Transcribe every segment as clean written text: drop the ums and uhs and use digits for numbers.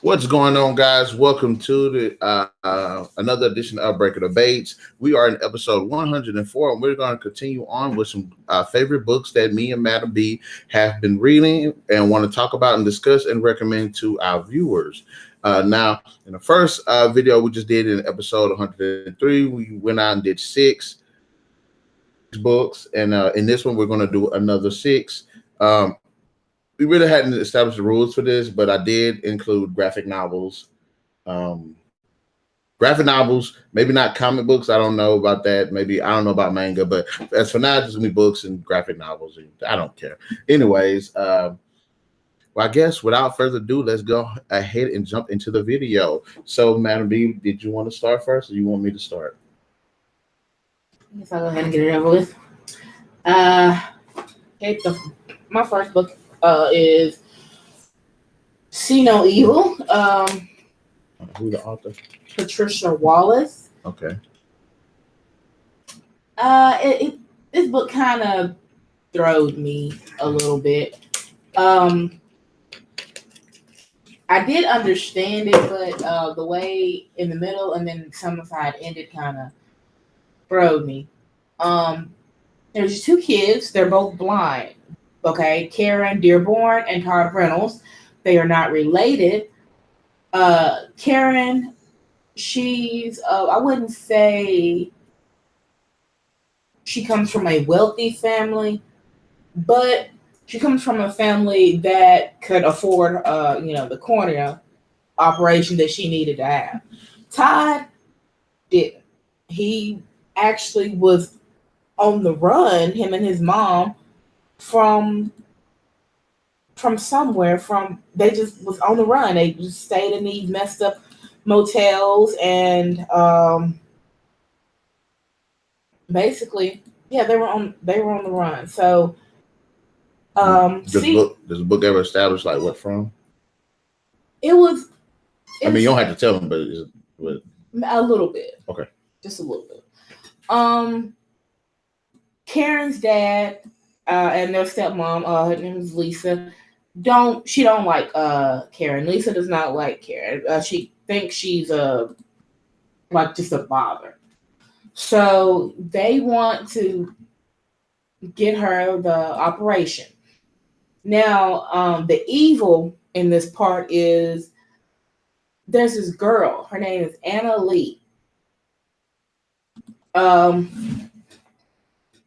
What's going on, guys? Welcome to the another edition of Breaker Debates. We are in episode 104, and we're going to continue on with some favorite books that me and Madam B have been reading and want to talk about and discuss and recommend to our viewers. Now, in the first video we just did in episode 103, we went out and did six books, and in this one we're going to do another six. We really hadn't established the rules for this, but I did include graphic novels. Graphic novels, maybe not comic books. I don't know about that. Maybe I don't know about manga, but as for now, just gonna be books and graphic novels. I don't care. Anyways, well, I guess without further ado, let's go ahead and jump into the video. So, Madam B, did you want to start first, or you want me to start? I guess I'll go ahead and get it over with. My first book is See No Evil. Who the author? Patricia Wallace. Okay. This book kind of throwed me a little bit. I did understand it, but the way in the middle and then some of how it ended kind of throwed me. There's two kids. They're both blind. Okay, Karen Dearborn and Todd Reynolds. They are not related. Karen, she's, I wouldn't say she comes from a wealthy family, but she comes from a family that could afford, the cornea operation that she needed to have. Todd didn't. He actually was on the run, him and his mom, from somewhere. They just was on the run. They just stayed in these messed up motels and basically, yeah, they were on the run. So does the book ever establish like what from? It was you don't have to tell them, but a little bit. Okay. Just a little bit. Karen's dad and their stepmom, her name is Lisa. She don't like Karen. Lisa does not like Karen. She thinks she's like just a bother. So they want to get her the operation. Now, the evil in this part is there's this girl. Her name is Anna Lee.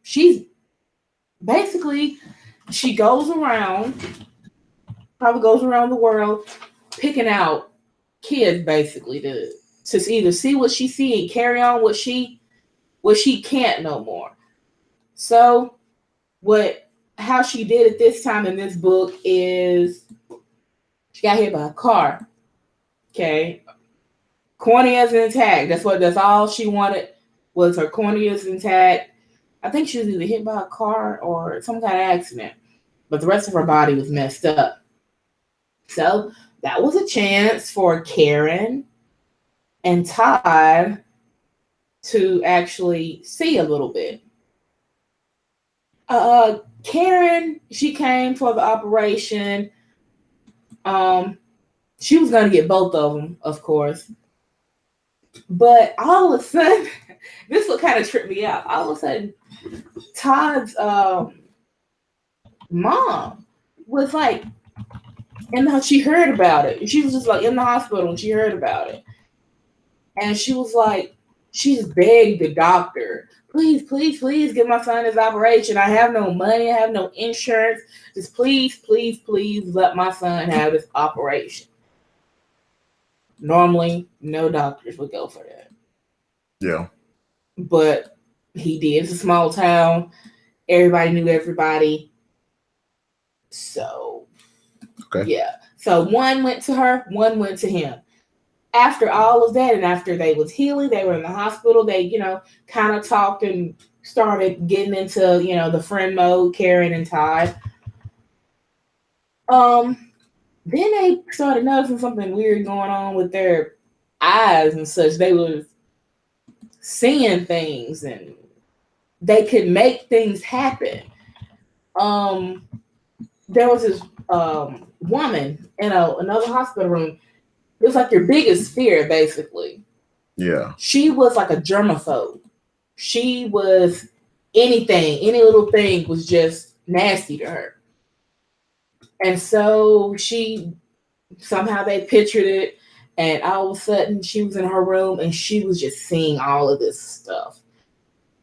She's basically, she goes around the world picking out kids basically to either see what she see and carry on what she can't no more. So how she did it this time in this book is she got hit by a car. Okay. Corneas intact. That's all she wanted was her corneas intact. I think she was either hit by a car or some kind of accident, but the rest of her body was messed up. So that was a chance for Karen and Todd to actually see a little bit. Karen, she came for the operation. She was going to get both of them, of course. But all of a sudden, this would kind of trip me out. All of a sudden, Todd's mom was like, and she heard about it. She was just like in the hospital and she heard about it. And she was like, she just begged the doctor, please, please, please give my son his operation. I have no money. I have no insurance. Just please, please, please let my son have this operation. Normally, no doctors would go for that. Yeah. But he did. It's a small town. Everybody knew everybody. So, okay. Yeah. So one went to her, one went to him. After all of that, and after they was healing, they were in the hospital, they, kind of talked and started getting into, the friend mode, Karen and Todd. Then they started noticing something weird going on with their eyes and such. They were seeing things and they could make things happen. there was this woman in another hospital room. It was like your biggest fear, basically. Yeah. She was like a germaphobe. She was anything, any little thing was just nasty to her. And so somehow they pictured it, and all of a sudden she was in her room and she was just seeing all of this stuff.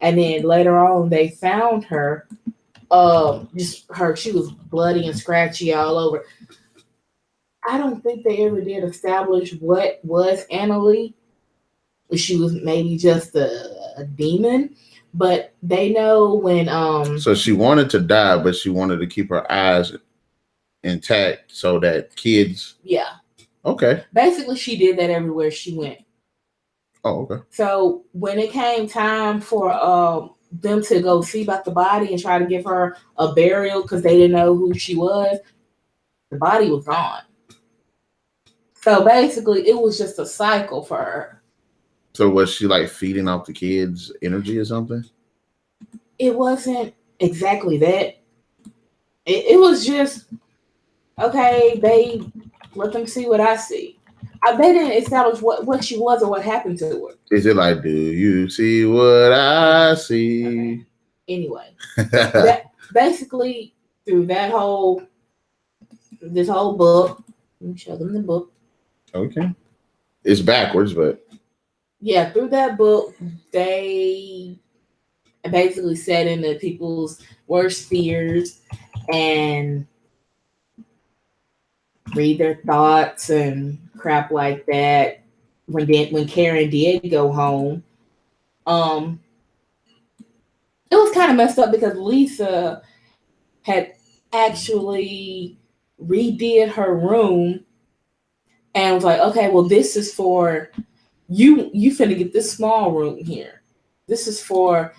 And then later on they found her, she was bloody and scratchy all over. I don't think they ever did establish what was Annalie. She was maybe just a demon, but they know when So she wanted to die, but she wanted to keep her eyes intact so that kids. Yeah. Okay. Basically, she did that everywhere she went. Oh, okay. So when it came time for them to go see about the body and try to give her a burial because they didn't know who she was, the body was gone. So basically, it was just a cycle for her. So was she like feeding off the kids' energy or something? It wasn't exactly that. It was just, okay, they let them see what I see. They didn't establish what she was or what happened to her. Is it like, do you see what I see? Okay. Anyway, basically through this whole book, let me show them the book. Okay. It's backwards, but yeah, through that book, they basically set into people's worst fears and read their thoughts and crap like that. When Karen did go home, it was kind of messed up because Lisa had actually redid her room and was like, okay, well, this is for you finna get this small room here. This is for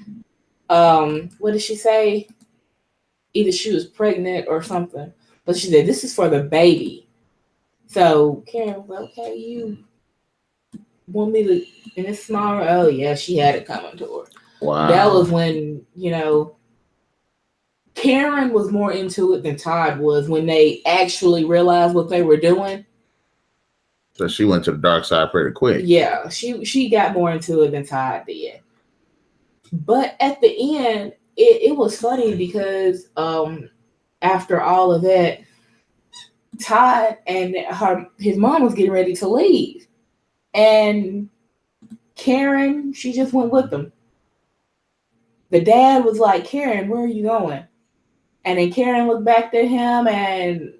what did she say? Either she was pregnant or something. But she said, this is for the baby. So Karen was like, okay, you want me to in this small room? Oh yeah, she had it coming to her. Wow. That was when, Karen was more into it than Todd was when they actually realized what they were doing. So she went to the dark side pretty quick. Yeah, she got more into it than Todd did. But at the end, it was funny because after all of that, Todd and his mom was getting ready to leave. And Karen, she just went with them. The dad was like, Karen, where are you going? And then Karen looked back at him and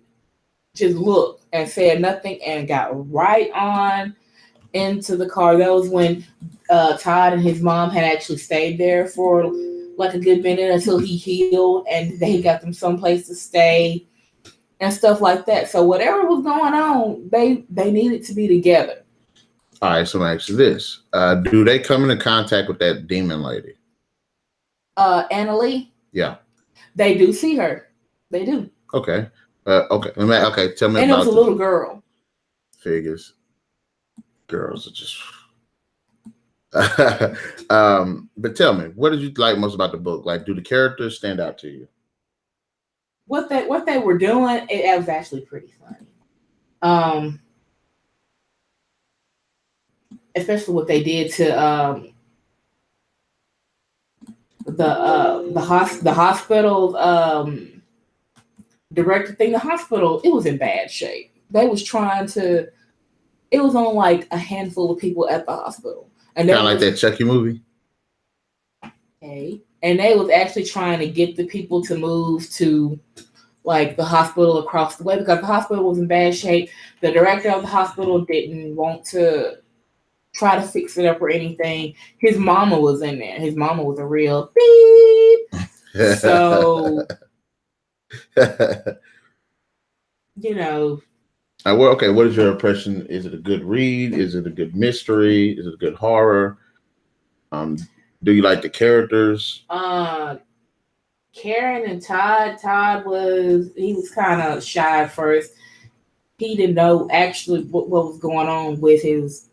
just looked and said nothing and got right on into the car. That was when Todd and his mom had actually stayed there for like a good minute until he healed and they got them someplace to stay and stuff like that. So whatever was going on, they needed to be together. All right, so I'm asking this. Do they come into contact with that demon lady? Annalie? Yeah. They do see her. They do. Okay. Okay. Tell me and about it was a little girl. Figures. Girls are just but tell me, what did you like most about the book? Like, do the characters stand out to you? What they were doing, it was actually pretty funny. Especially what they did to the hospital director thing. The hospital, it was in bad shape. They was trying to. It was on like a handful of people at the hospital, and kind of like that Chucky movie. Okay, and they was actually trying to get the people to move to like the hospital across the way because the hospital was in bad shape. The director of the hospital didn't want to try to fix it up or anything. His mama was in there. His mama was a real beep. So, Okay, what is your impression? Is it a good read? Is it a good mystery? Is it a good horror? Do you like the characters? Karen and Todd. He was kind of shy at first. He didn't know actually what was going on with his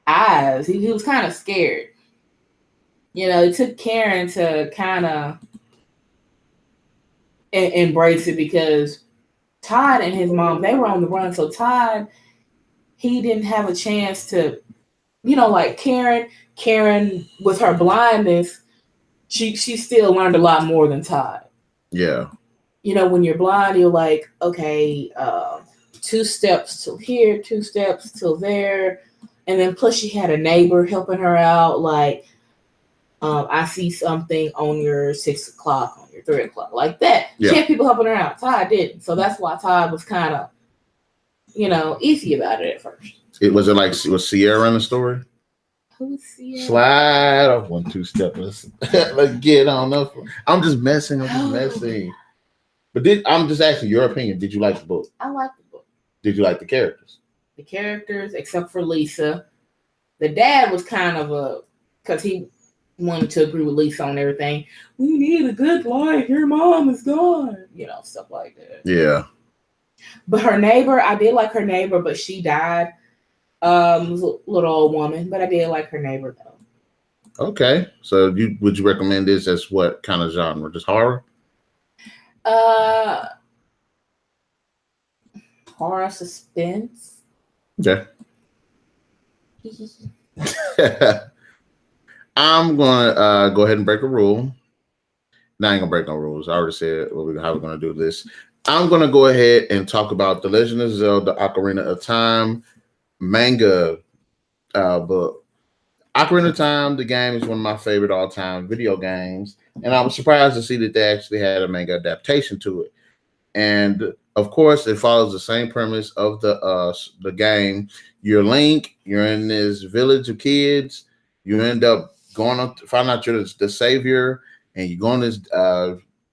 eyes. He was kind of scared. It took Karen to kind of embrace it, because Todd and his mom, they were on the run. So Todd, he didn't have a chance to, like Karen with her blindness, she still learned a lot more than Todd. Yeah. When you're blind, you're like, okay, 2 steps till here, 2 steps till there. And then plus she had a neighbor helping her out. Like, I see something on your 6 o'clock, on your 3 o'clock, like that. Yeah. She had people helping her out. Todd didn't. So that's why Todd was kind of, iffy about it at first. Was Sierra in the story? Who's Sierra? Slide off 1, 2 steps. Let's get on up. I'm just messing. But I'm just asking your opinion. Did you like the book? I like the book. Did you like the characters? The characters, except for Lisa. The dad was kind of because he wanted to agree with Lisa on everything. We need a good life. Your mom is gone. Stuff like that. Yeah. But her neighbor, I did like her neighbor, but she died. Was a little old woman, but I did like her neighbor though. Okay. So would you recommend this as what kind of genre? Just horror? Horror suspense. Okay. I'm gonna go ahead and break a rule. Now I ain't gonna break no rules. I already said how we're gonna do this. I'm gonna go ahead and talk about The Legend of Zelda: Ocarina of Time manga book. Ocarina of Time, the game, is one of my favorite all-time video games, and I was surprised to see that they actually had a manga adaptation to it. And of course, it follows the same premise of the game. You're Link. You're in this village of kids. You end up going up to find out you're the savior, and you go on this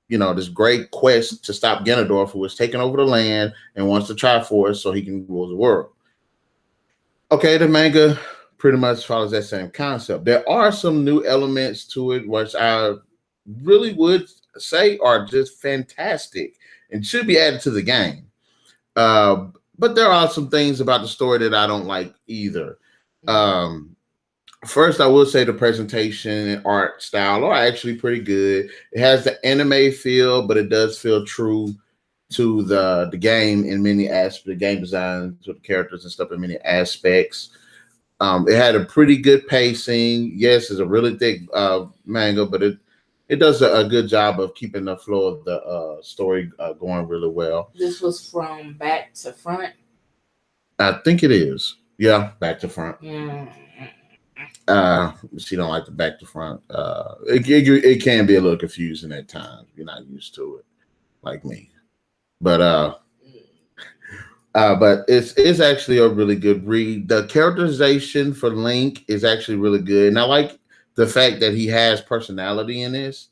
this great quest to stop Ganondorf, who is taking over the land and wants the Triforce so he can rule the world. Okay, the manga pretty much follows that same concept. There are some new elements to it, which I really would say are just fantastic and should be added to the game. But there are some things about the story that I don't like either. First, I will say the presentation and art style are actually pretty good. It has the anime feel, but it does feel true to the game in many aspects, the game design, to the characters and stuff in many aspects. It had a pretty good pacing. Yes, it's a really thick manga, but it does a good job of keeping the flow of the story going really well. This was from back to front? I think it is. Yeah, back to front. She don't like the back to front. It can be a little confusing at times. You're not used to it, like me. But it's actually a really good read. The characterization for Link is actually really good, and I like the fact that he has personality in this.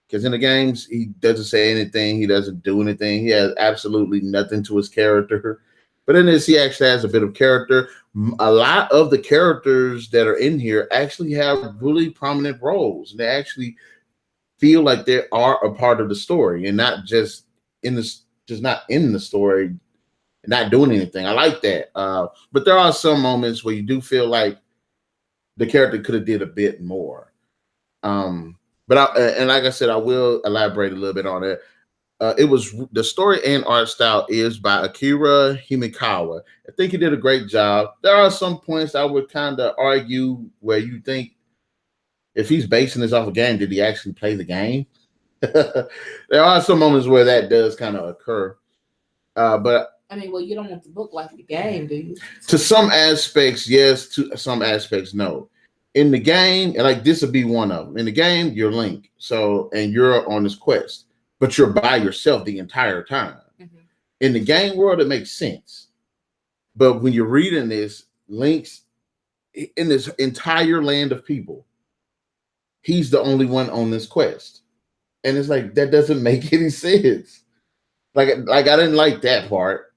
Because in the games, he doesn't say anything, he doesn't do anything, he has absolutely nothing to his character. But in this, he actually has a bit of character. A lot of the characters that are in here actually have really prominent roles. They actually feel like they are a part of the story and not just not in the story, not doing anything. I like that. But there are some moments where you do feel like the character could have did a bit more. But like I said, I will elaborate a little bit on it. It was the story and art style is by Akira Himekawa. I think he did a great job. There are some points I would kind of argue where you think, if he's basing this off a game, did he actually play the game? There are some moments where that does kind of occur. But I mean, well, you don't want the book like the game, do you? To some aspects, yes. To some aspects, no. In the game, and like this would be one of them. In the game, you're Link, and you're on this quest, but you're by yourself the entire time. Mm-hmm. In the game world, it makes sense. But when you're reading this, Link's in this entire land of people, he's the only one on this quest. And it's like, that doesn't make any sense. Like I didn't like that part.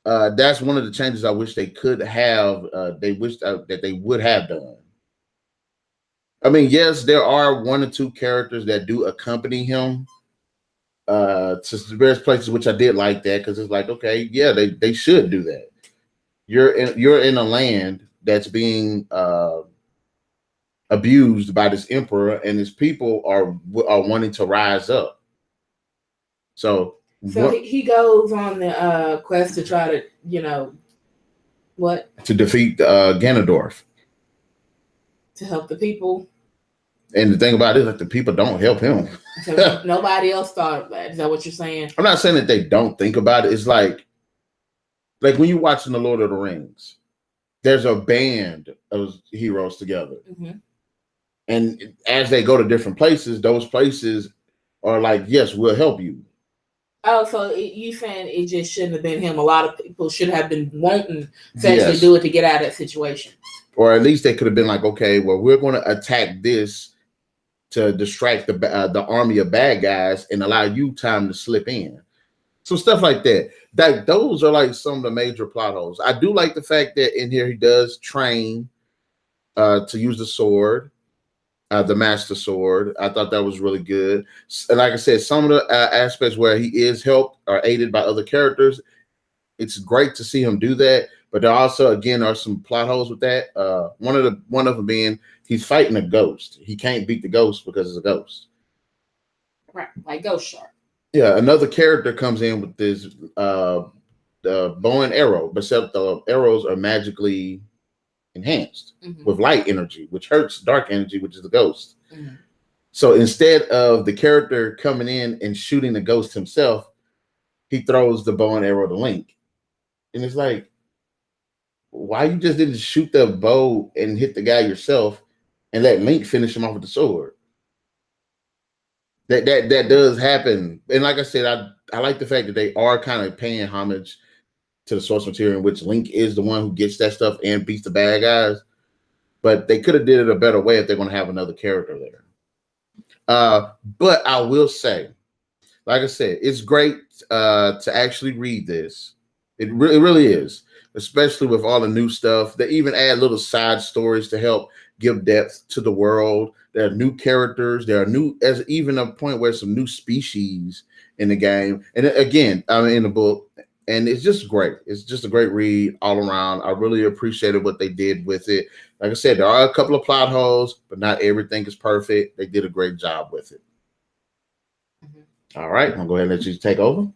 That's one of the changes I wish they could have. They wish that they would have done. I mean, yes, there are 1 or 2 characters that do accompany him to various places, which I did like that, because it's like, okay, yeah, they should do that. You're in a land that's being abused by this emperor, and his people are wanting to rise up. So he goes on the quest to try to, what? To defeat Ganondorf. To help the people. And the thing about it is, like, the people don't help him. So nobody else thought of that. Is that what you're saying? I'm not saying that they don't think about it. It's like when you're watching The Lord of the Rings, there's a band of heroes together. Mm-hmm. And as they go to different places, those places are like, yes, we'll help you. Oh, so you saying it just shouldn't have been him? A lot of people should have been wanting to actually do it to get out of that situation. Or at least they could have been like, okay, well, we're going to attack this to distract the army of bad guys and allow you time to slip in. Some stuff like that. Those are like some of the major plot holes. I do like the fact that in here he does train to use the sword, the master sword. I thought that was really good. And like I said, some of the aspects where he is helped or aided by other characters, it's great to see him do that. But there also, again, are some plot holes with that. One of them being he's fighting a ghost. He can't beat the ghost because it's a ghost. Right, like Ghost Shark. Yeah, another character comes in with this the bow and arrow, but except the arrows are magically enhanced with light energy, which hurts dark energy, which is the ghost. Mm-hmm. So instead of the character coming in and shooting the ghost himself, he throws the bow and arrow to Link. And it's like, why you just didn't shoot the bow and hit the guy yourself and let Link finish him off with the sword? That does happen. And like I said, I like the fact that they are kind of paying homage to the source material, in which Link is the one who gets that stuff and beats the bad guys. But they could have did it a better way if they're going to have another character there. But I will say, like I said, it's great to actually read this. It really is. Especially with all the new stuff. They even add little side stories to help give depth to the world. There are new characters. There are as even a point where some new species in the game. And again, in the book. And it's just great. It's just a great read all around. I really appreciated what they did with it. Like I said, there are a couple of plot holes, but not everything is perfect. They did a great job with it. Mm-hmm. All right. I'm going to go ahead and let you take over.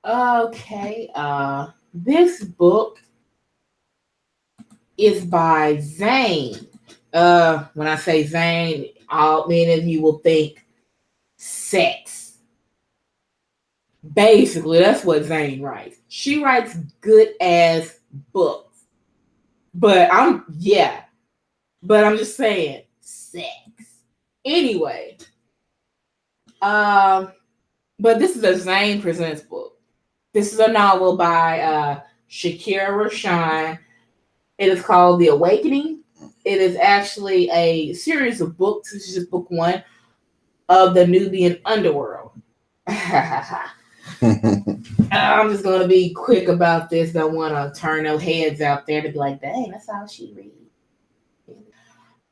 Okay. This book is by Zane. When I say Zane, many of you will think sex. Basically, that's what Zane writes. She writes good ass books. But I'm just saying sex. Anyway. But this is a Zane Presents book. This is a novel by Shakira Rashan. It is called The Awakening. It is actually a series of books. This is just book one of the Nubian underworld. I'm just going to be quick about this. Don't want to turn no heads out there to be like, dang, that's how she reads.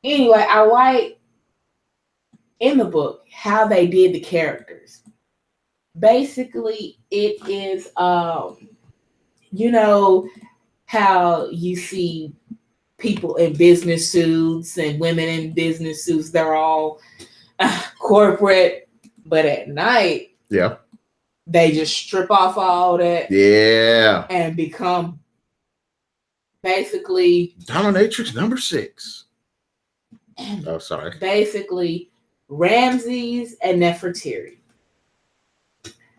Anyway, I like in the book how they did the characters. Basically, it is, you know, how you see people in business suits and women in business suits. They're all corporate, but at night, they just strip off all that, and become basically dominatrix number 6. Oh, sorry. Basically, Ramses and Nefertiti.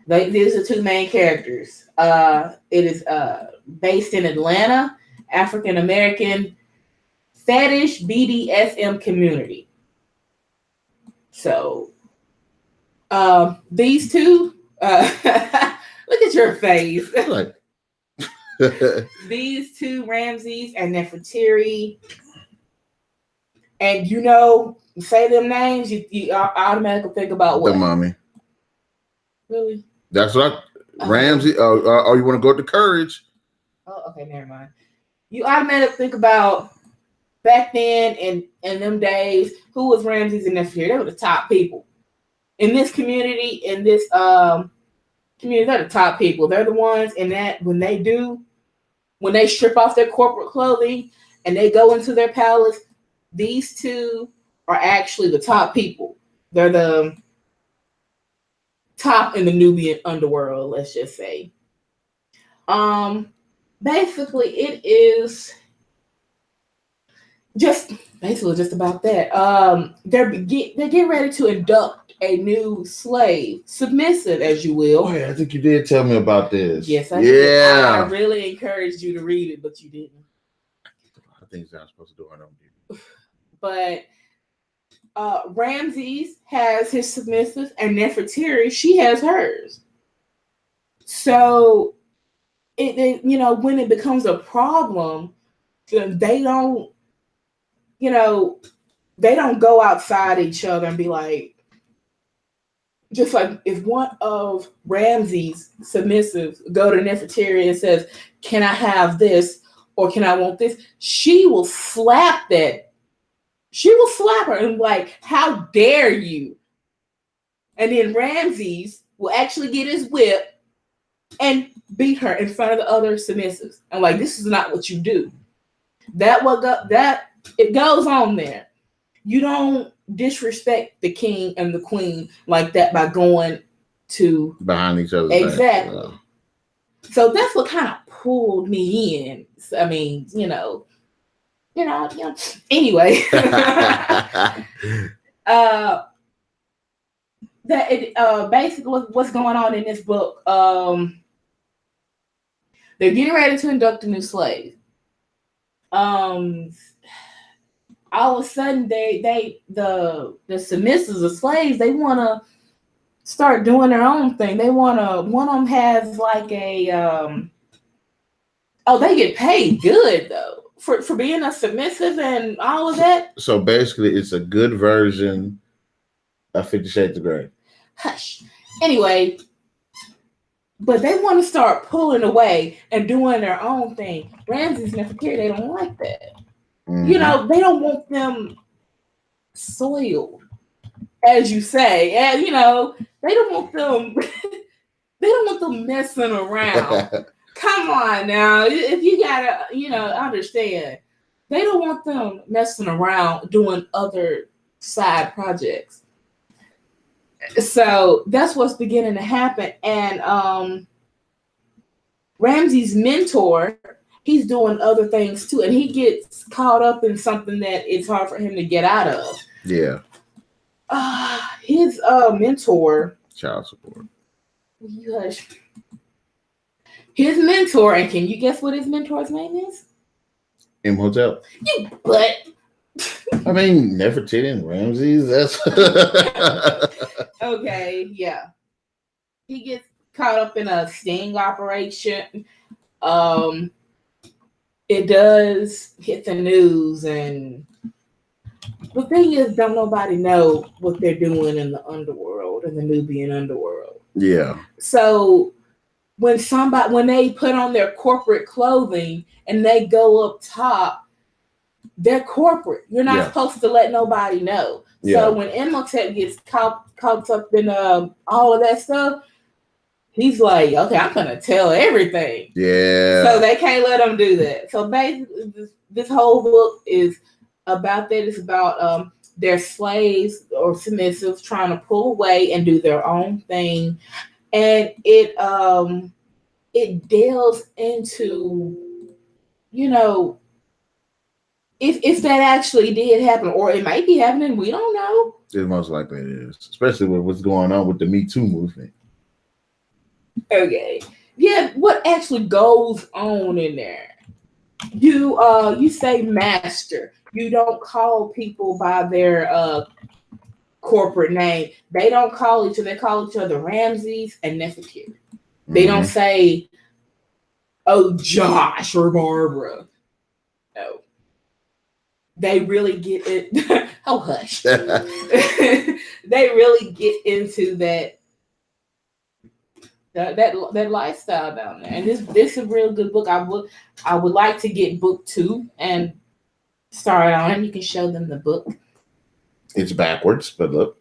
These are two main characters. It is based in Atlanta, African American fetish BDSM community. So these two, look at your face. These two, Ramses and Nefertiti, and say them names, you automatically think about what? The mommy. Really? That's what Ramsey. Or you want to go to Courage? Oh, okay, never mind. You automatically think about back then and in them days, who was Ramses and Nefertiti? They were the top people in this community. In this community, they're the top people. They're the ones in that when they strip off their corporate clothing and they go into their palace, these two are actually the top people. They're the top in the Nubian underworld, let's just say. Basically, it is just about that. They're getting ready to induct a new slave, submissive, as you will. Oh, yeah, I think you did tell me about this. Yes, I did. I really encouraged you to read it, but you didn't. I think I'm supposed to do it on you. But Ramses has his submissive, and Nefertiti, she has hers. So, when it becomes a problem, they don't go outside each other and be like, just like if one of Ramses' submissives go to Nefertiti and says, "Can I have this?" or "Can I want this?" she will slap that. She will slap her and like, "How dare you?" And then Ramses will actually get his whip and beat her in front of the other submissives. I'm like, this is not what you do. It goes on there. You don't disrespect the king and the queen like that by going to behind each other. Exactly. So that's what kind of pulled me in. I mean, anyway. Basically what's going on in this book, they're getting ready to induct a new slave. All of a sudden the submissives, the slaves, they want to start doing their own thing. They one of them has like a they get paid good though for being a submissive and all of that. So basically it's a good version of 50 Shades of Grey. Hush. Anyway, but they want to start pulling away and doing their own thing. Ramses and Nefertiti, they don't like that. Mm-hmm. They don't want them soiled, as you say. And they don't want them messing around. Come on now. If you gotta, understand. They don't want them messing around doing other side projects. So that's what's beginning to happen. And Ramses' mentor, he's doing other things too, and he gets caught up in something that it's hard for him to get out of. Yeah. His mentor. Child support. You hush. His mentor, and can you guess what his mentor's name is? Imhotep. You butt. I mean, Nefertiti and Ramses. That's okay. Yeah. He gets caught up in a sting operation. It does hit the news, and the thing is, don't nobody know what they're doing in the underworld, in the Nubian underworld. Yeah. So when they put on their corporate clothing and they go up top, they're corporate. You're not supposed to let nobody know. Yeah. So when Imhotep gets caught up in all of that stuff, he's like, okay, I'm gonna tell everything. Yeah. So they can't let him do that. So basically, this whole book is about that. It's about their slaves or submissives trying to pull away and do their own thing, and it delves into, if that actually did happen, or it might be happening, we don't know. It most likely is, especially with what's going on with the Me Too movement. Okay. Yeah, what actually goes on in there? You say master. You don't call people by their corporate name. They don't call each other. They call each other Ramses and Nefertiti. Mm-hmm. They don't say, "Oh, Josh" or Barbara. No. They really get it. Oh, hush. They really get into that lifestyle down there. And this is a real good book. I would like to get BookTube and start on it. You can show them the book. It's backwards, but look.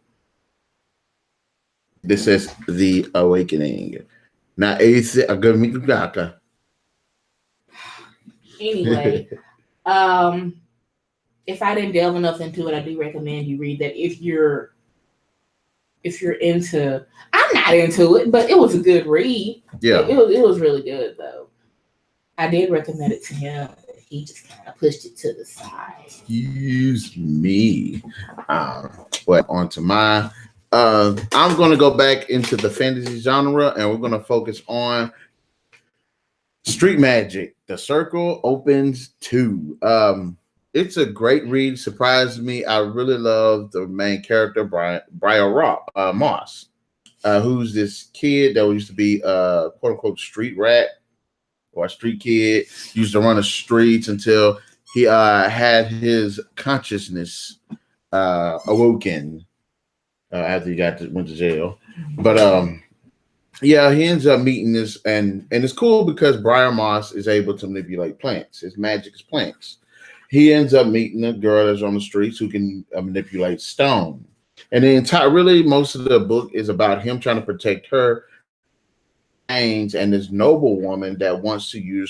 This says The Awakening. Now, anyway, if I didn't delve enough into it, I do recommend you read that if you're into. I'm I'm not into it, but it was a good read. Yeah. It was really good though. I did recommend it to him. He just kind of pushed it to the side. Excuse me. But on to my I'm gonna go back into the fantasy genre and we're gonna focus on Street Magic. The Circle Opens 2. It's a great read. Surprised me. I really love the main character, Brian Moss, who's this kid that used to be a quote unquote street rat or a street kid. Used to run the streets until he had his consciousness awoken after he went to jail. But yeah, he ends up meeting this, and it's cool because Brian Moss is able to manipulate plants. His magic is plants. He ends up meeting a girl that's on the streets who can manipulate stone. And really most of the book is about him trying to protect her and this noble woman that wants to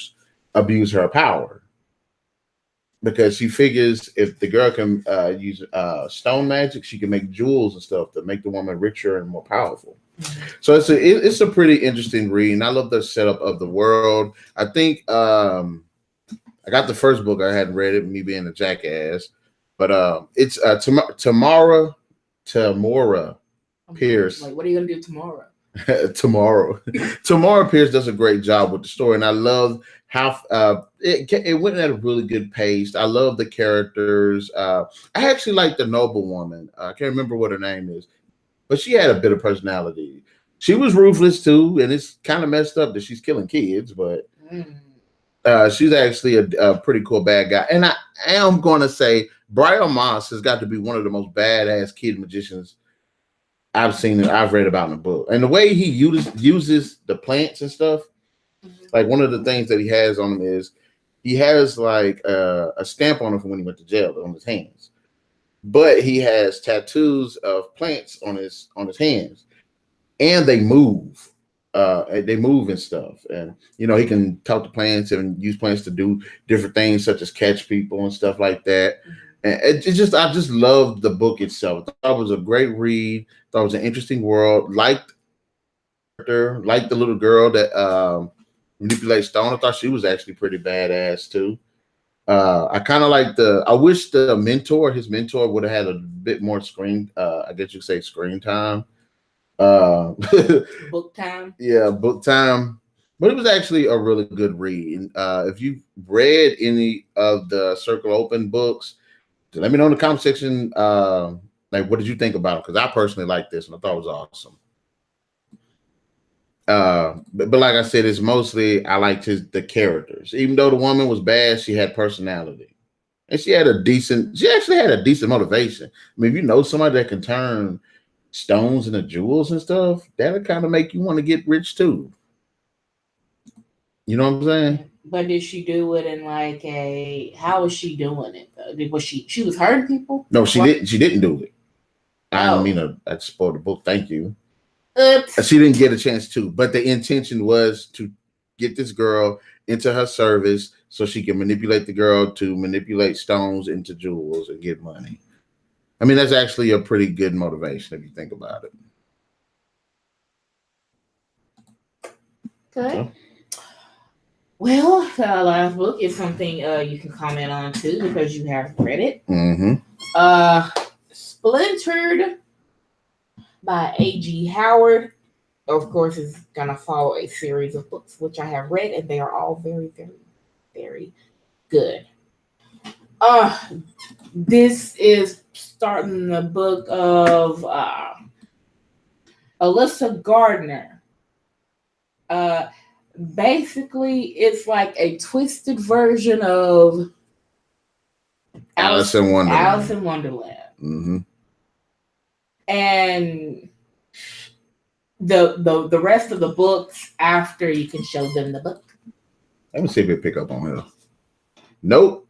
abuse her power. Because she figures if the girl can use stone magic, she can make jewels and stuff to make the woman richer and more powerful. So it's a pretty interesting read, and I love the setup of the world. I think I got the first book. I hadn't read it, me being a jackass, but it's Tamora Pierce. Like, what are you gonna do tomorrow? Tamora Pierce does a great job with the story, and I love how it went at a really good pace. I love the characters. I actually like the noble woman. I can't remember what her name is, but she had a bit of personality. She was ruthless too, and it's kind of messed up that she's killing kids, but she's actually a pretty cool bad guy. And I am going to say Brian Moss has got to be one of the most badass kid magicians I've seen and I've read about in the book. And the way he uses the plants and stuff, like one of the things that he has on him is he has like a stamp on him from when he went to jail on his hands. But he has tattoos of plants on his hands, and they move. They move and stuff, and he can talk to plants and use plants to do different things, such as catch people and stuff like that. And I just loved the book itself. I thought it was a great read. Thought it was an interesting world. Liked the little girl that manipulates stone. I thought she was actually pretty badass too. I kind of like I wish his mentor would have had a bit more screen. I guess you could say screen time. Book time. Yeah, book time. But it was actually a really good read. If you've read any of the Circle Open books, let me know in the comment section. Like, what did you think about it? Because I personally like this, and I thought it was awesome. But like I said, it's mostly I liked the characters. Even though the woman was bad, she had personality, and she actually had a decent motivation. I mean, if you know somebody that can turn stones into jewels and stuff, that'll kind of make you want to get rich too. You know what I'm saying? But did she do it in like how was she doing it though? Was she was hurting people? No, she didn't do it. I don't mean to spoil the book. Thank you. Oops. She didn't get a chance to, but the intention was to get this girl into her service so she can manipulate the girl to manipulate stones into jewels and get money. I mean, that's actually a pretty good motivation if you think about it. Okay. So, well, the last book is something you can comment on too because you have read it. Mm-hmm. Splintered by A.G. Howard. Of course, is going to follow a series of books, which I have read, and they are all very, very, very good. This is starting the book of Alyssa Gardner. Basically, it's like a twisted version of Alice in Wonderland. Mm-hmm. And the rest of the books after, you can show them the book. Let me see if it pick up on her. Nope.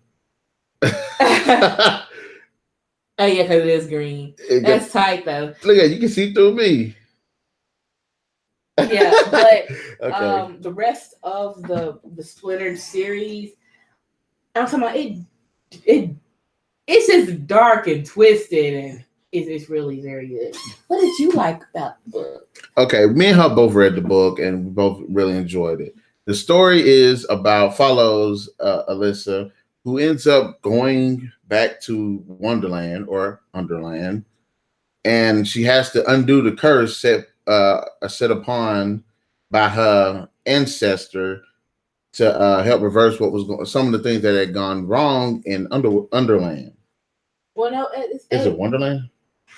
Oh yeah, because it is green. That's tight though. Look at you can see through me. Yeah, but okay. The rest of the Splintered series, I'm talking about it's just dark and twisted, and It's really very good. What did you like about the book? Okay, me and her both read the book and we both really enjoyed it. The story is follows Alyssa, who ends up going back to Wonderland or Underland, and she has to undo the curse set upon by her ancestor to help reverse some of the things that had gone wrong in Underland. Well, no, Is it Wonderland?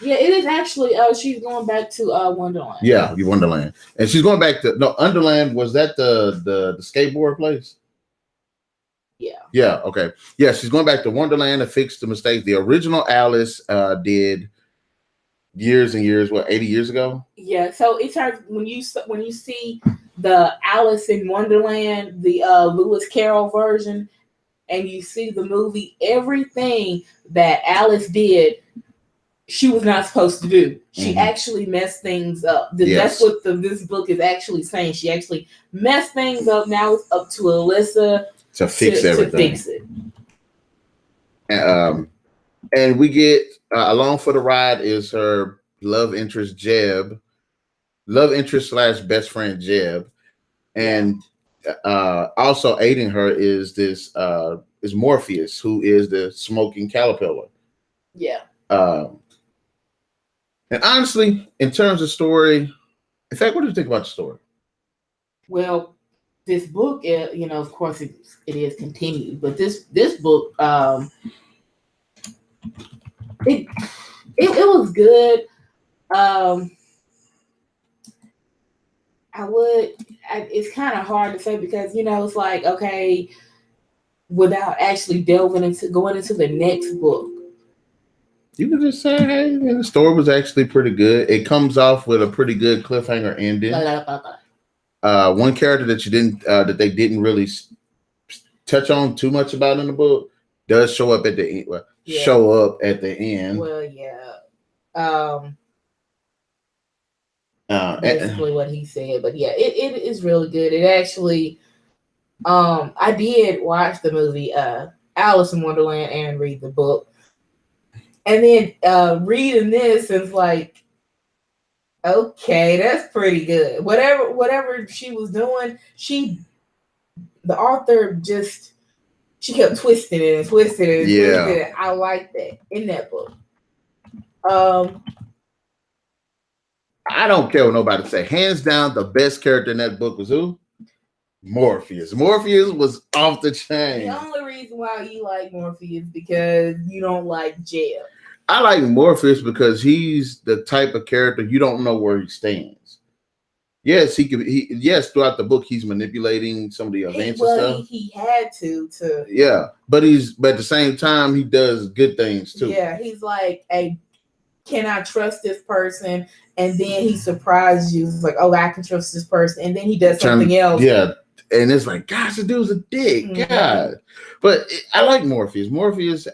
Yeah, it is actually. She's going back to Wonderland. Yeah, Wonderland, and she's going back to Underland. Was that the skateboard place? Yeah. Yeah. Okay. Yeah, she's going back to Wonderland to fix the mistakes the original Alice did years and years. 80 years ago? Yeah. So it's her when you see the Alice in Wonderland, the Lewis Carroll version, and you see the movie, everything that Alice did, she was not supposed to do. She actually messed things up. That's what this book is actually saying. She actually messed things up. Now it's up to Alyssa to fix everything. To fix it. And we get along for the ride is her love interest Jeb, / best friend Jeb, and also aiding her is is Morpheus, who is the smoking caterpillar. Yeah. And honestly, in terms of story, in fact, what do you think about the story? Well, this book, of course, it is continued, but this book, it was good. It's kind of hard to say because it's like, okay, without actually going into the next book. You can just say, hey, man, the story was actually pretty good. It comes off with a pretty good cliffhanger ending. One character that that they didn't really touch on too much about in the book does show up at the end. Well, show up at the end. Well, yeah. Basically what he said, but yeah, it is really good. It actually, I did watch the movie Alice in Wonderland and read the book. And then reading this is like, okay, that's pretty good. Whatever she was doing, the author she kept twisting it and twisting it and twisting it. I like that in that book. I don't care what nobody say. Hands down, the best character in that book was who? Morpheus. Morpheus was off the chain. The only reason why you like Morpheus because you don't like Jeb. I like Morpheus because he's the type of character you don't know where he stands. Yes, yes, throughout the book he's manipulating some of the events and stuff. He had to. Yeah, but at the same time he does good things too. Yeah, he's like, hey, can I trust this person? And then he surprises you. It's like, oh, I can trust this person. And then he does something else. Yeah. And it's like, gosh, the dude's a dick. Mm-hmm. God. But I like Morpheus. Morpheus,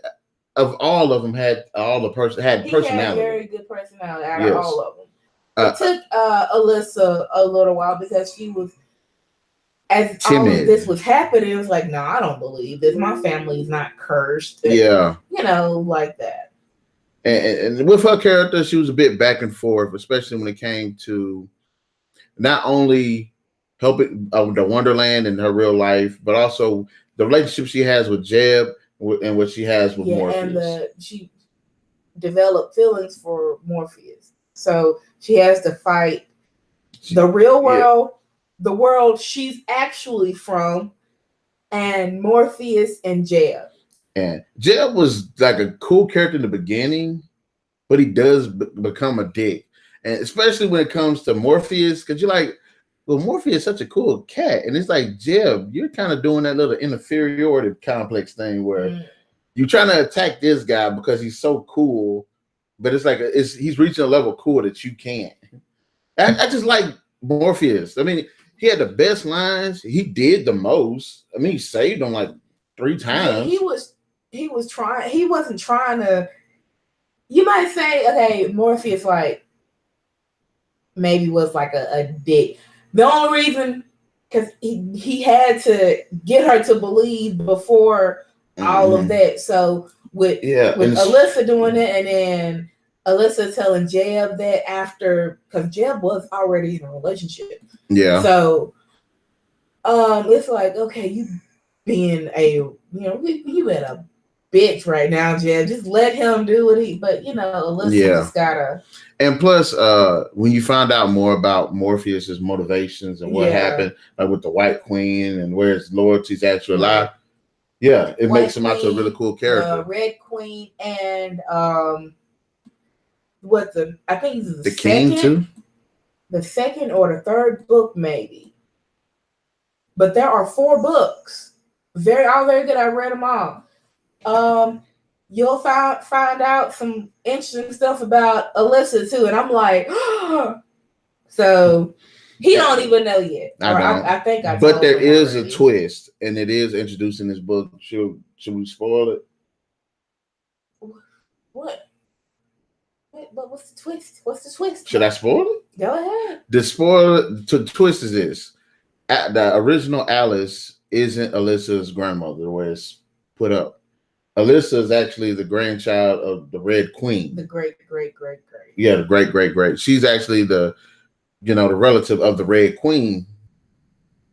of all of them, had personality. Had very good personality out of all of them. It took Alyssa a little while because she was, as timid. All of this was happening, it was like, no, I don't believe this. My family's not cursed. Yeah. Like that. And with her character, she was a bit back and forth, especially when it came to not only helping the Wonderland in her real life, but also the relationship she has with Jeb and what she has with Morpheus. And she developed feelings for Morpheus. So she has to fight the real world, the world she's actually from, and Morpheus and Jeb. And Jeb was like a cool character in the beginning, but he does become a dick. And especially when it comes to Morpheus, because you're like, well, Morpheus is such a cool cat. And it's like, Jeb, you're kind of doing that little inferiority complex thing where you're trying to attack this guy because he's so cool, but it's like he's reaching a level of cool that you can't. I just like Morpheus. I mean, he had the best lines. He did the most. I mean, he saved them like 3 times. He wasn't trying to, you might say, okay, Morpheus like maybe was like a dick. The only reason, because he had to get her to believe before all of that. So with Alyssa doing it, and then Alyssa telling Jeb that after, because Jeb was already in a relationship. Yeah. So it's like, okay, you being you been a bitch right now, Jeb. Just let him do what but Alyssa just gotta. And plus, when you find out more about Morpheus's motivations and what happened, like with the White Queen and where his loyalties actually lie, it makes him out to a really cool character. Red Queen and I think this is the King too. The second or the third book, maybe. But there are 4 books. All very good. I read them all. You'll find out some interesting stuff about Alyssa too, and I'm like, so he don't even know yet. I think I. But there is a twist, and it is introduced in this book. Should we spoil it? What? But what's the twist? What's the twist? Should I spoil it? Go ahead. The twist is this: the original Alice isn't Alyssa's grandmother, the way it's put up. Alyssa is actually the grandchild of the Red Queen. The great. Yeah, the great. She's actually the relative of the Red Queen.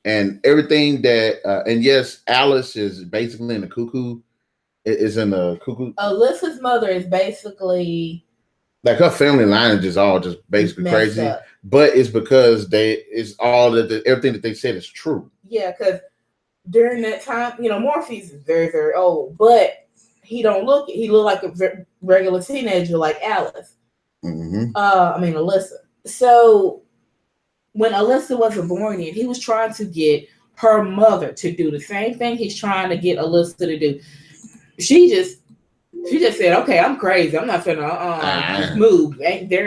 And everything that, and yes, Alice is basically in the cuckoo. Is in the cuckoo. Alyssa's mother is basically like her family line is just all just basically crazy. Up. But it's because everything that they said is true. Yeah, because during that time, Morpheus is very, very old, but he look like a regular teenager like Alice. Mm-hmm. Alyssa. So when Alyssa wasn't born yet, he was trying to get her mother to do the same thing he's trying to get Alyssa to do. She just said, "Okay, I'm crazy. I'm not finna move."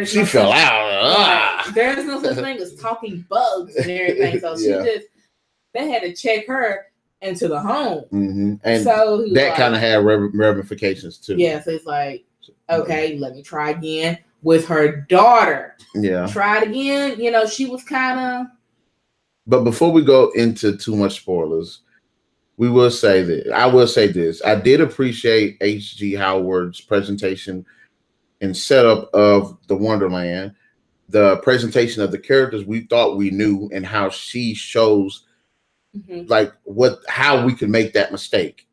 She fell out. There's no such thing as talking bugs and everything. So they had to check her into the home. Mm-hmm. And so that kind of had ramifications too. Yeah, so it's like, okay, let me try again with her daughter. Yeah. Try it again. She was kind of. But before we go into too much spoilers, I will say this. I did appreciate H.G. Howard's presentation and setup of the Wonderland, the presentation of the characters we thought we knew, and how she shows like how we could make that mistake,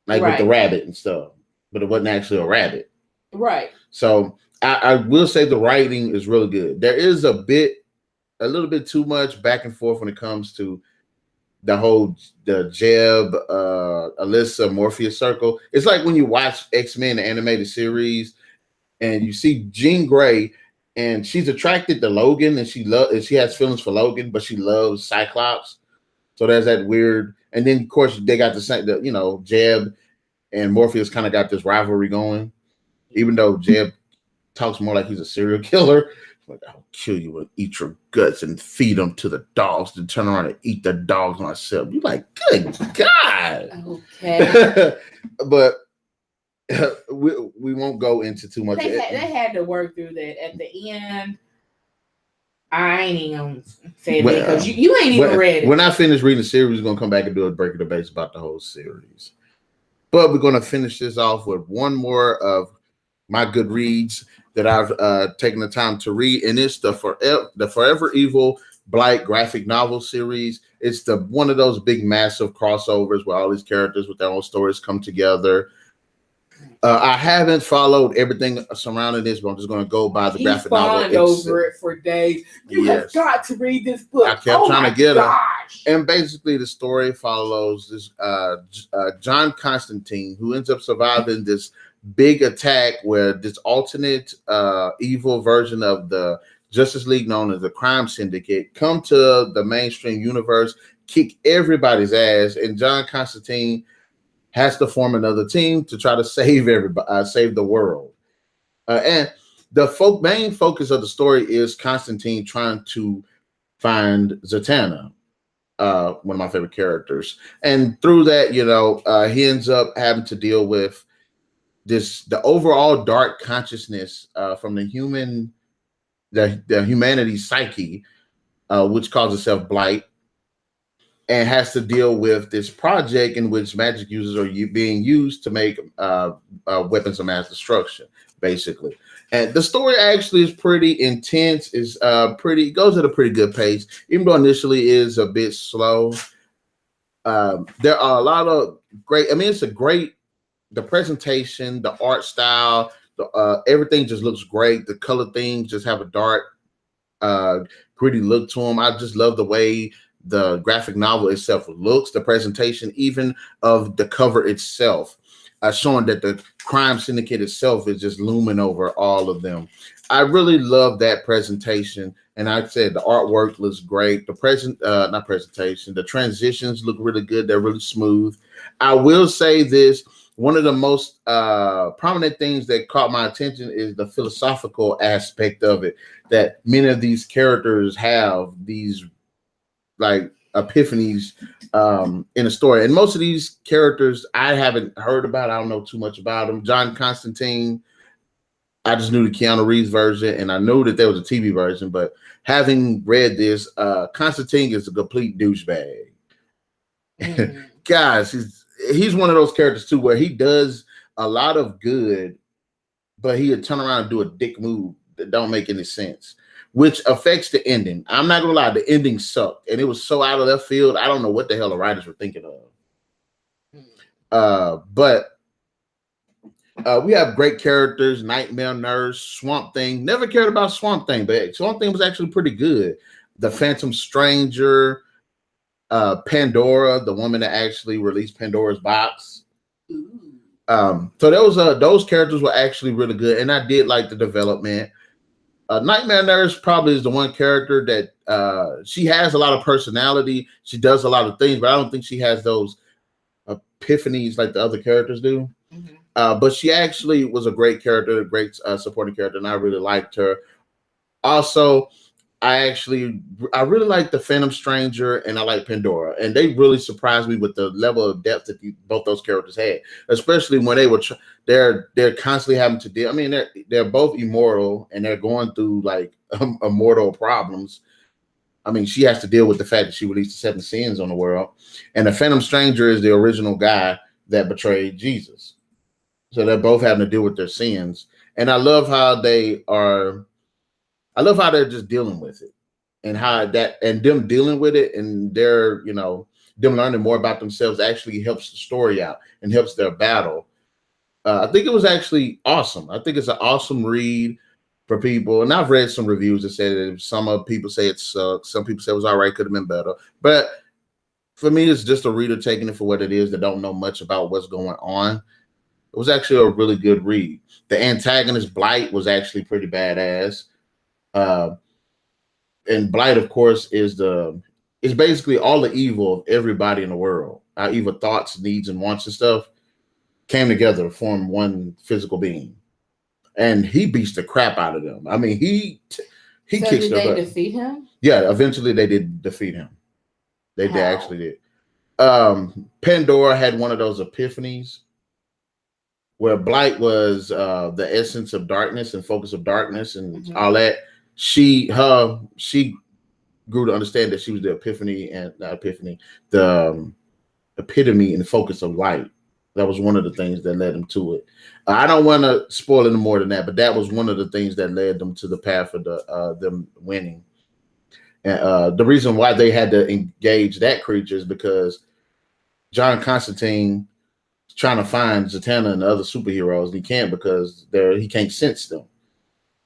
like with the rabbit and stuff, but it wasn't actually a rabbit. Right. So I will say the writing is really good. There is a little bit too much back and forth when it comes to the Jeb, Alyssa, Morpheus circle. It's like when you watch X-Men, the animated series, and you see Jean Grey, and she's attracted to Logan, and she has feelings for Logan, but she loves Cyclops. So there's that weird, and then of course they got the same, Jeb and Morpheus kind of got this rivalry going, even though Jeb talks more like he's a serial killer. Like, I'll kill you and eat your guts and feed them to the dogs, to turn around and eat the dogs myself. You're like, good God. Okay. But we won't go into too much. They had to work through that at the end. I ain't even gonna say that because you ain't even read it. When I finish reading the series, we're gonna come back and do a break of the base about the whole series. But we're gonna finish this off with one more of my good reads that I've taken the time to read, and it's the Forever Evil Blight graphic novel series. It's one of those big, massive crossovers where all these characters with their own stories come together. I haven't followed everything surrounding this, but I'm just going to go by the graphic novel. Over it for days. You have got to read this book. I kept trying to get it. And basically, the story follows this John Constantine, who ends up surviving this big attack where this alternate evil version of the Justice League, known as the Crime Syndicate, come to the mainstream universe, kick everybody's ass, and John Constantine has to form another team to try to save everybody, save the world. And the main focus of the story is Constantine trying to find Zatanna, one of my favorite characters. And through that, he ends up having to deal with the overall dark consciousness from the humanity psyche, which calls itself Blight. and has to deal with this project in which magic users are being used to make weapons of mass destruction, basically. And the story actually is pretty intense. Is pretty goes at a pretty good pace, even though initially is a bit slow. There are a lot of great. I mean, it's a great. The presentation, the art style, everything just looks great. The color things just have a dark, gritty look to them. I just love the way the graphic novel itself looks, the presentation even of the cover itself, showing that the crime syndicate itself is just looming over all of them. I really love that presentation. And I said the artwork looks great. The not presentation, the transitions look really good. They're really smooth. I will say this. One of the most prominent things that caught my attention is the philosophical aspect of it, that many of these characters have these like epiphanies in the story. And most of these characters I haven't heard about. I don't know too much about them. John Constantine, I just knew the Keanu Reeves version, and I knew that there was a TV version, but having read this, Constantine is a complete douchebag. Guys, he's one of those characters too, where he does a lot of good, but he would turn around and do a dick move that don't make any sense, which affects the ending. I'm not gonna lie, the ending sucked, and it was so out of left field. I don't know what the hell the writers were thinking of. But we have great characters: Nightmare Nurse, Swamp Thing. Never cared about Swamp Thing, but Swamp Thing was actually pretty good. The Phantom Stranger. Pandora, the woman that actually released Pandora's box. So those characters were actually really good, and I did like the development. Nightmare Nurse probably is the one character that she has a lot of personality. She does a lot of things, but I don't think she has those epiphanies like the other characters do. But she actually was a great character, a great supporting character, and I really liked her. Also, I really like the Phantom Stranger, and I like Pandora, and they really surprised me with the level of depth that both those characters had, especially when they were they're constantly having to deal. I mean, they're both immortal, and they're going through like immortal problems. I mean, she has to deal with the fact that she released the 7 sins on the world, and the Phantom Stranger is the original guy that betrayed Jesus. So they're both having to deal with their sins, and I love how they're just dealing with it, and them dealing with it, and they're, them learning more about themselves actually helps the story out and helps their battle. I think it was actually awesome. I think it's an awesome read for people. And I've read some reviews that said that some people say it sucks. Some people say it was all right, could have been better. But for me, it's just a reader taking it for what it is that don't know much about what's going on. It was actually a really good read. The antagonist, Blight, was actually pretty badass. And Blight, of course, is basically all the evil of everybody in the world. Our evil thoughts, needs, and wants and stuff came together to form one physical being, and he beats the crap out of them. I mean, he kicks did their butt. they defeat him? Yeah, eventually they did defeat him. They actually did. Pandora had one of those epiphanies where Blight was the essence of darkness and focus of darkness and all that. She grew to understand that she was the the epitome and focus of light. That was one of the things that led them to it. I don't want to spoil any more than that, but that was one of the things that led them to the path of them winning. And the reason why they had to engage that creature is because John Constantine is trying to find Zatanna and the other superheroes, and he can't because he can't sense them.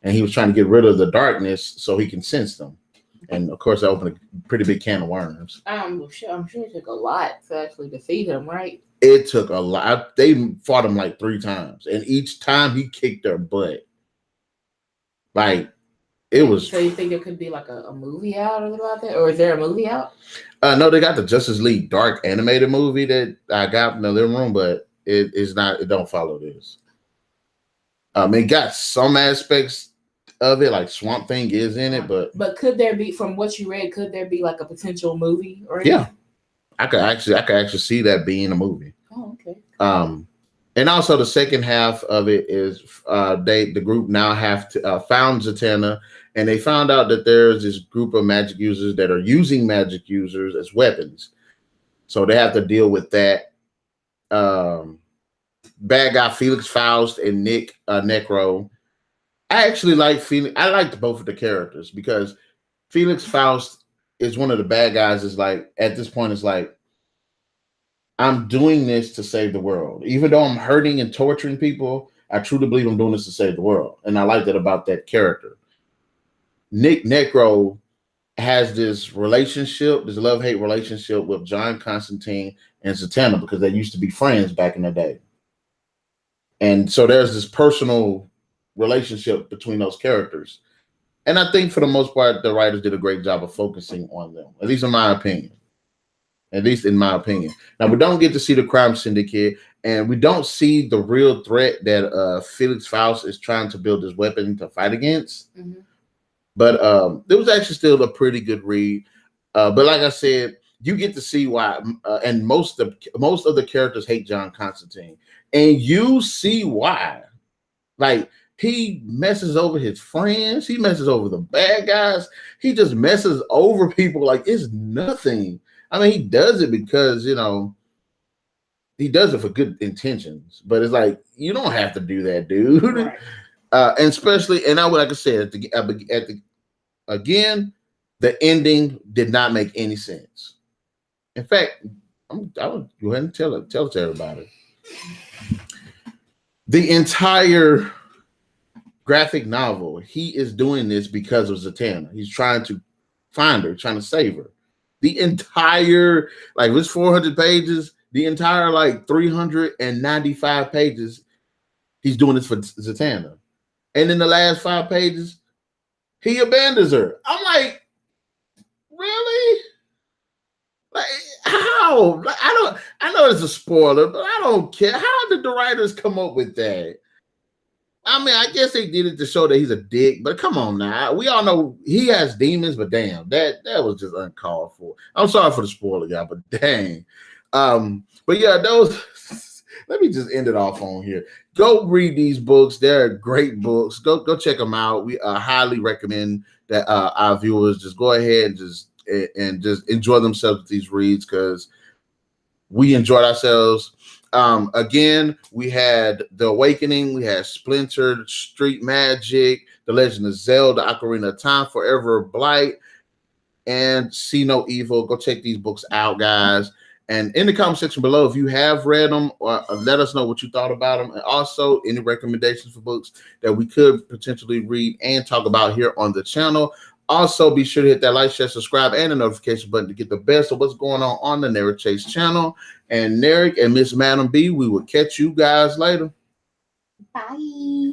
And he was trying to get rid of the darkness so he can sense them. And of course, that opened a pretty big can of worms. I'm sure it took a lot to actually defeat him, right? It took a lot. They fought him like 3 times, and each time he kicked their butt. Like, it was. So you think there could be like a movie out about that, or is there a movie out? No, they got the Justice League Dark animated movie that I got in the living room, but it is not. It don't follow this. It got some aspects of it, like Swamp Thing is in it, but could there be, from what you read, could there be like a potential movie? Or yeah, I could actually see that being a movie. Oh, okay. And also the second half of it is the group now have to found Zatanna, and they found out that there's this group of magic users that are using magic users as weapons. So they have to deal with that. Bad guy Felix Faust and Nick Necro. I actually like Felix. I liked both of the characters because Felix Faust is one of the bad guys. Is like at this point, it's like I'm doing this to save the world, even though I'm hurting and torturing people. I truly believe I'm doing this to save the world, and I like that about that character. Nick Necro has this relationship, this love-hate relationship with John Constantine and Zatanna because they used to be friends back in the day. And so there's this personal relationship between those characters. And I think for the most part, the writers did a great job of focusing on them, at least in my opinion. At least in my opinion. Now, we don't get to see the crime syndicate, and we don't see the real threat that Felix Faust is trying to build his weapon to fight against. Mm-hmm. But it was actually still a pretty good read. But like I said, you get to see why, and most of the characters hate John Constantine, and you see why. Like, he messes over his friends, he messes over the bad guys, he just messes over people like it's nothing. I mean, he does it because, you know, he does it for good intentions, but it's like, you don't have to do that, dude. Right. And especially, and I would, like I said, again, the ending did not make any sense. In fact, I would go ahead and tell it to everybody. The entire graphic novel, he is doing this because of Zatanna. He's trying to find her, trying to save her. The entire, like, it was 400 pages. The entire, like, 395 pages, he's doing this for Zatanna. And in the last 5 pages, he abandons her. I'm like, really? Like, how? Like, I know it's a spoiler, but I don't care. How did the writers come up with that? I mean, I guess they did it to show that he's a dick, but come on now. We all know he has demons, but damn, that was just uncalled for. I'm sorry for the spoiler, guy, but dang. But yeah, those. Let me just end it off on here. Go read these books. They're great books. Go check them out. We highly recommend that our viewers just go ahead and just enjoy themselves with these reads because we enjoyed ourselves. Again, we had The Awakening, we had Splinter, Street Magic, The Legend of Zelda, Ocarina of Time, Forever Blight, and See No Evil. Go check these books out, guys. And in the comment section below, if you have read them, let us know what you thought about them. And also any recommendations for books that we could potentially read and talk about here on the channel. Also, be sure to hit that like, share, subscribe, and the notification button to get the best of what's going on the NarikChase channel. And Narik and Miss Madam B, we will catch you guys later. Bye.